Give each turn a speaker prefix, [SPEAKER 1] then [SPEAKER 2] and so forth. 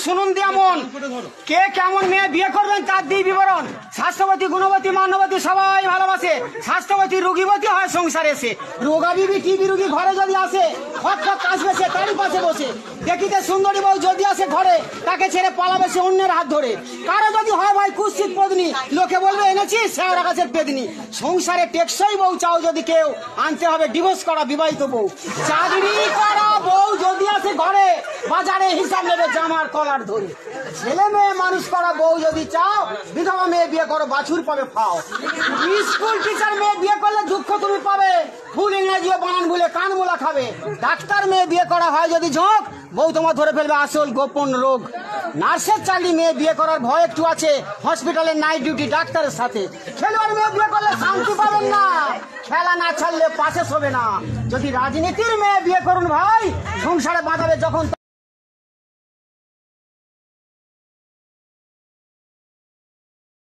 [SPEAKER 1] শুনুন দিয়ামন, কে কেমন মেয়ে বিয়ে করবেন তার দিই বিবরণ। স্বাস্থ্যবতী, গুণবতী, মান্যবতী সবাই ভালোবাসে। স্বাস্থ্যবতী রুগীবতী হয় সংসারে এসে। রোগা বিবি টিবি রুগী ঘরে যদি আসে, খট খট আসবে সে তারই পাশে বসে। দেখিতে সুন্দরী বউ যদি আসে ঘরে, তাকে ছেড়ে পালাবে সে অন্যের হাত ধরে। কারো যদি হয় ভাই কুৎসিত পত্নী, লোকে বলবে এনেছি শেওড়া গাছের পেদনি। সংসারে টেকসই বউ চাও যদি কেউ, আনতে হবে ডিভোর্স করা বিবাহিত বউ। চাকরি করা বউ যদি আসে ঘরে, বাজারে হিসাব নেবে জামার কলার ধরে। ছেলে মেয়ে মানুষ করা বউ যদি চাও, বিধবা মেয়ে বিয়ে করো, বাছুর পাবে ফাও। স্কুল টিচার মেয়ে বিয়ে করলে দুঃখ তুমি পাবে, ফুল ইংরেজি বানান ভুলে কান মোলা খাবে। ডাক্তার মেয়ে বিয়ে করা হয় যদি ঝোঁক, বউ তোমার ধরে ফেলবে আসল গোপন রোগ। নার্সের চাকরি মেয়ে বিয়ে করার ভয় একটু আছে, হসপিটালের নাইট ডিউটি ডাক্তারের সাথে। খেলোয়াড় মেয়ে বিয়ে করলে শান্তি পাবেন না, খেলা না ছাড়লে পাশে শোবে না। যদি রাজনীতির মেয়ে বিয়ে করুন ভাই, সংসারে বাঁধাবে যখন